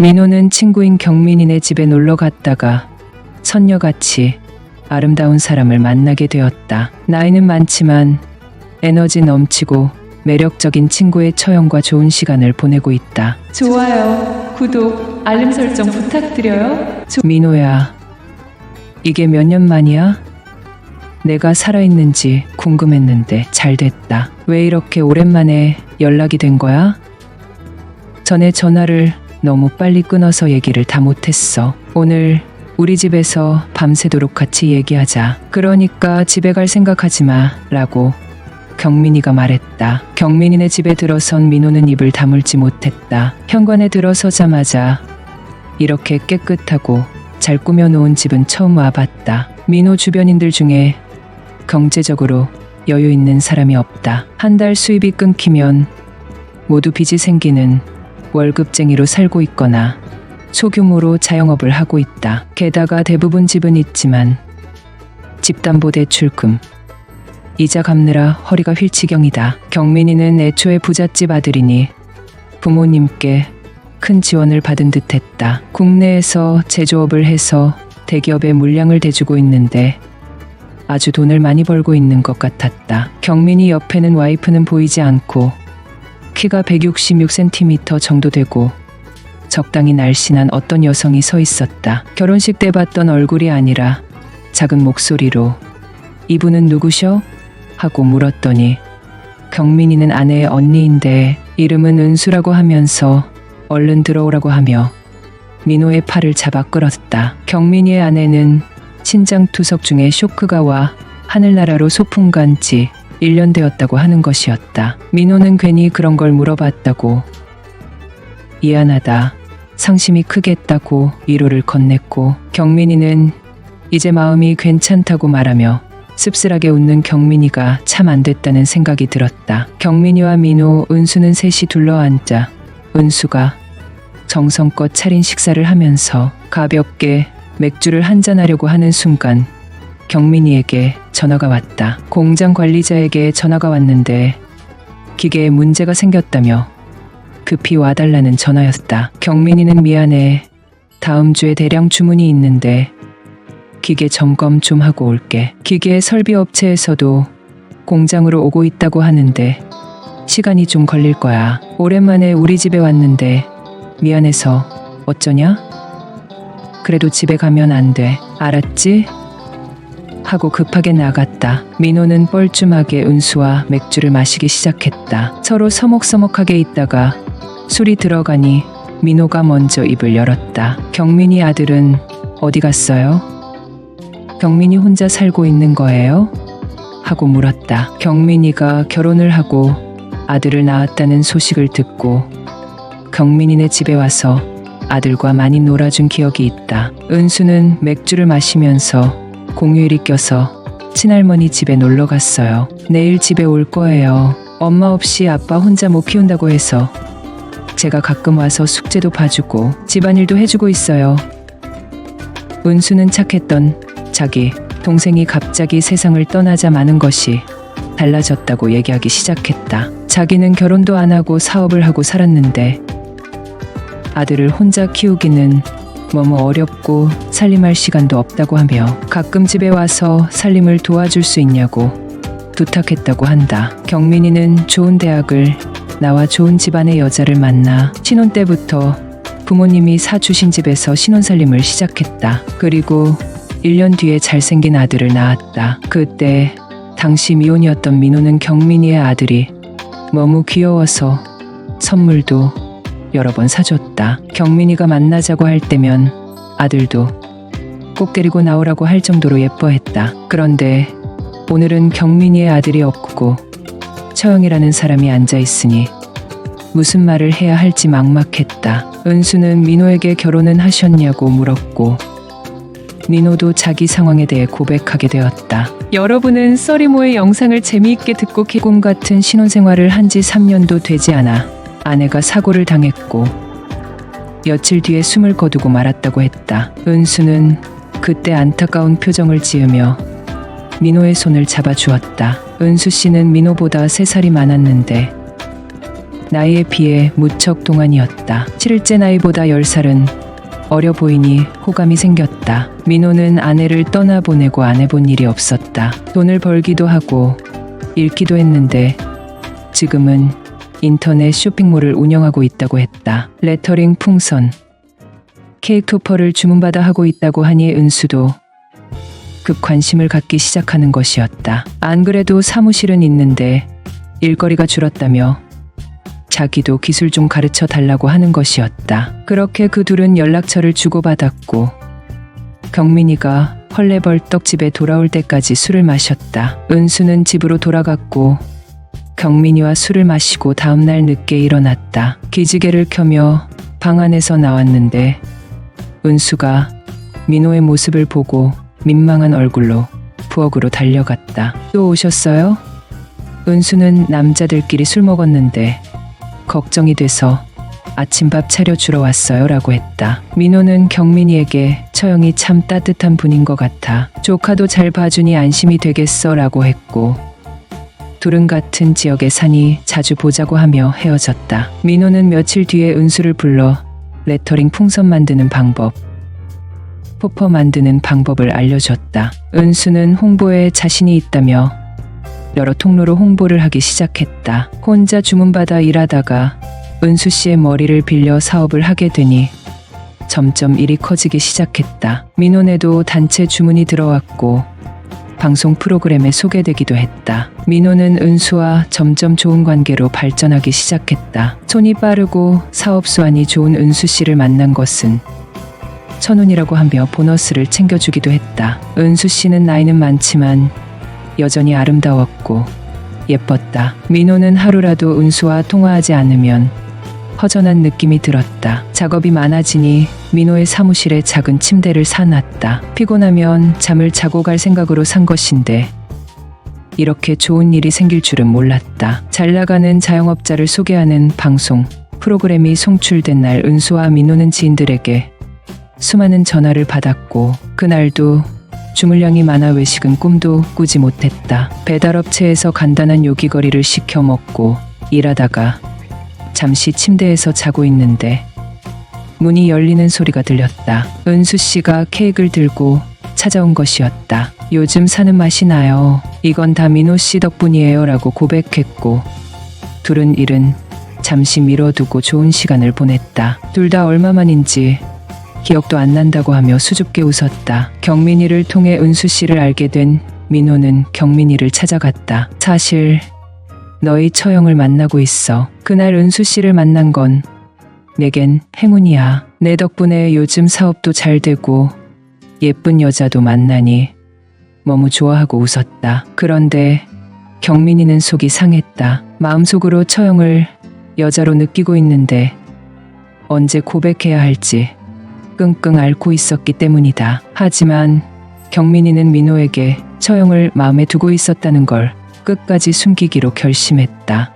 민호는 친구인 경민이네 집에 놀러 갔다가 선녀같이 아름다운 사람을 만나게 되었다. 나이는 많지만 에너지 넘치고 매력적인 친구의 처형과 좋은 시간을 보내고 있다. 좋아요, 구독, 알림 설정 부탁드려요. 민호야, 이게 몇 년 만이야? 내가 살아있는지 궁금했는데 잘 됐다. 왜 이렇게 오랜만에 연락이 된 거야? 전에 전화를 너무 빨리 끊어서 얘기를 다 못했어. 오늘 우리 집에서 밤새도록 같이 얘기하자. 그러니까 집에 갈 생각하지 마 라고 경민이가 말했다. 경민이네 집에 들어선 민호는 입을 다물지 못했다. 현관에 들어서자마자 이렇게 깨끗하고 잘 꾸며놓은 집은 처음 와봤다. 민호 주변인들 중에 경제적으로 여유 있는 사람이 없다. 한 달 수입이 끊기면 모두 빚이 생기는 월급쟁이로 살고 있거나 소규모로 자영업을 하고 있다. 게다가 대부분 집은 있지만 집담보대출금, 이자 갚느라 허리가 휠지경이다. 경민이는 애초에 부잣집 아들이니 부모님께 큰 지원을 받은 듯했다. 국내에서 제조업을 해서 대기업에 물량을 대주고 있는데 아주 돈을 많이 벌고 있는 것 같았다. 경민이 옆에는 와이프는 보이지 않고 키가 166cm 정도 되고 적당히 날씬한 어떤 여성이 서 있었다. 결혼식 때 봤던 얼굴이 아니라 작은 목소리로 "이분은 누구셔?" 하고 물었더니 경민이는 아내의 언니인데 이름은 은수라고 하면서 얼른 들어오라고 하며 민호의 팔을 잡아 끌었다. 경민이의 아내는 신장투석 중에 쇼크가 와 하늘나라로 소풍 간 지 1년 되었다고 하는 것이었다. 민호는 괜히 그런 걸 물어봤다고 미안하다, 상심이 크겠다고 위로를 건넸고 경민이는 이제 마음이 괜찮다고 말하며 씁쓸하게 웃는 경민이가 참 안 됐다는 생각이 들었다. 경민이와 민호, 은수는 셋이 둘러앉아 은수가 정성껏 차린 식사를 하면서 가볍게 맥주를 한잔하려고 하는 순간 경민이에게 전화가 왔다. 공장 관리자에게 전화가 왔는데 기계에 문제가 생겼다며 급히 와달라는 전화였다. 경민이는 미안해. 다음 주에 대량 주문이 있는데 기계 점검 좀 하고 올게. 기계 설비 업체에서도 공장으로 오고 있다고 하는데 시간이 좀 걸릴 거야. 오랜만에 우리 집에 왔는데 미안해서 어쩌냐? 그래도 집에 가면 안 돼. 알았지? 하고 급하게 나갔다. 민호는 뻘쭘하게 은수와 맥주를 마시기 시작했다. 서로 서먹서먹하게 있다가 술이 들어가니 민호가 먼저 입을 열었다. 경민이 아들은 어디 갔어요? 경민이 혼자 살고 있는 거예요? 하고 물었다. 경민이가 결혼을 하고 아들을 낳았다는 소식을 듣고 경민이네 집에 와서 아들과 많이 놀아준 기억이 있다. 은수는 맥주를 마시면서 공휴일이 껴서 친할머니 집에 놀러 갔어요. 내일 집에 올 거예요. 엄마 없이 아빠 혼자 못 키운다고 해서 제가 가끔 와서 숙제도 봐주고 집안일도 해주고 있어요. 은수는 착했던 자기 동생이 갑자기 세상을 떠나자 많은 것이 달라졌다고 얘기하기 시작했다. 자기는 결혼도 안 하고 사업을 하고 살았는데 아들을 혼자 키우기는 너무 어렵고 살림할 시간도 없다고 하며 가끔 집에 와서 살림을 도와줄 수 있냐고 부탁했다고 한다. 경민이는 좋은 대학을 나와 좋은 집안의 여자를 만나 신혼 때부터 부모님이 사주신 집에서 신혼살림을 시작했다. 그리고 1년 뒤에 잘생긴 아들을 낳았다. 그때 당시 미혼이었던 민호는 경민이의 아들이 너무 귀여워서 선물도 여러 번 사줬다. 경민이가 만나자고 할 때면 아들도 꼭 데리고 나오라고 할 정도로 예뻐했다. 그런데 오늘은 경민이의 아들이 없고 처형이라는 사람이 앉아있으니 무슨 말을 해야 할지 막막했다. 은수는 민호에게 결혼은 하셨냐고 물었고 민호도 자기 상황에 대해 고백하게 되었다. 여러분은 써리모의 영상을 재미있게 듣고 꿈 같은 신혼생활을 한 지 3년도 되지 않아 아내가 사고를 당했고 며칠 뒤에 숨을 거두고 말았다고 했다. 은수는 그때 안타까운 표정을 지으며 민호의 손을 잡아주었다. 은수 씨는 민호보다 3살이 많았는데 나이에 비해 무척 동안이었다. 실제 나이보다 10살은 어려 보이니 호감이 생겼다. 민호는 아내를 떠나보내고 안 해본 일이 없었다. 돈을 벌기도 하고 잃기도 했는데 지금은 인터넷 쇼핑몰을 운영하고 있다고 했다. 레터링 풍선, 케이크 토퍼를 주문받아 하고 있다고 하니 은수도 급 관심을 갖기 시작하는 것이었다. 안 그래도 사무실은 있는데 일거리가 줄었다며 자기도 기술 좀 가르쳐 달라고 하는 것이었다. 그렇게 그 둘은 연락처를 주고받았고 경민이가 헐레벌떡 집에 돌아올 때까지 술을 마셨다. 은수는 집으로 돌아갔고 경민이와 술을 마시고 다음날 늦게 일어났다. 기지개를 켜며 방 안에서 나왔는데 은수가 민호의 모습을 보고 민망한 얼굴로 부엌으로 달려갔다. 또 오셨어요? 은수는 남자들끼리 술 먹었는데 걱정이 돼서 아침밥 차려주러 왔어요 라고 했다. 민호는 경민이에게 처형이 참 따뜻한 분인 것 같아. 조카도 잘 봐주니 안심이 되겠어 라고 했고 둘은 같은 지역에 사니 자주 보자고 하며 헤어졌다. 민호는 며칠 뒤에 은수를 불러 레터링 풍선 만드는 방법, 포퍼 만드는 방법을 알려줬다. 은수는 홍보에 자신이 있다며 여러 통로로 홍보를 하기 시작했다. 혼자 주문받아 일하다가 은수 씨의 머리를 빌려 사업을 하게 되니 점점 일이 커지기 시작했다. 민호네도 단체 주문이 들어왔고 방송 프로그램에 소개되기도 했다. 민호는 은수와 점점 좋은 관계로 발전하기 시작했다. 손이 빠르고 사업 수완이 좋은 은수 씨를 만난 것은 천운이라고 하며 보너스를 챙겨주기도 했다. 은수 씨는 나이는 많지만 여전히 아름다웠고 예뻤다. 민호는 하루라도 은수와 통화하지 않으면 허전한 느낌이 들었다. 작업이 많아지니 민호의 사무실에 작은 침대를 사놨다. 피곤하면 잠을 자고 갈 생각으로 산 것인데 이렇게 좋은 일이 생길 줄은 몰랐다. 잘 나가는 자영업자를 소개하는 방송 프로그램이 송출된 날 은수와 민호는 지인들에게 수많은 전화를 받았고 그날도 주물량이 많아 외식은 꿈도 꾸지 못했다. 배달업체에서 간단한 요기거리를 시켜 먹고 일하다가 잠시 침대에서 자고 있는데 문이 열리는 소리가 들렸다. 은수 씨가 케이크를 들고 찾아온 것이었다. 요즘 사는 맛이 나요. 이건 다 민호 씨 덕분이에요 라고 고백했고 둘은 일은 잠시 미뤄두고 좋은 시간을 보냈다. 둘 다 얼마만인지 기억도 안 난다고 하며 수줍게 웃었다. 경민이를 통해 은수 씨를 알게 된 민호는 경민이를 찾아갔다. 사실 너희 처형을 만나고 있어. 그날 은수 씨를 만난 건 내겐 행운이야. 내 덕분에 요즘 사업도 잘 되고 예쁜 여자도 만나니 너무 좋아하고 웃었다. 그런데 경민이는 속이 상했다. 마음속으로 처형을 여자로 느끼고 있는데 언제 고백해야 할지 끙끙 앓고 있었기 때문이다. 하지만 경민이는 민호에게 처형을 마음에 두고 있었다는 걸 끝까지 숨기기로 결심했다.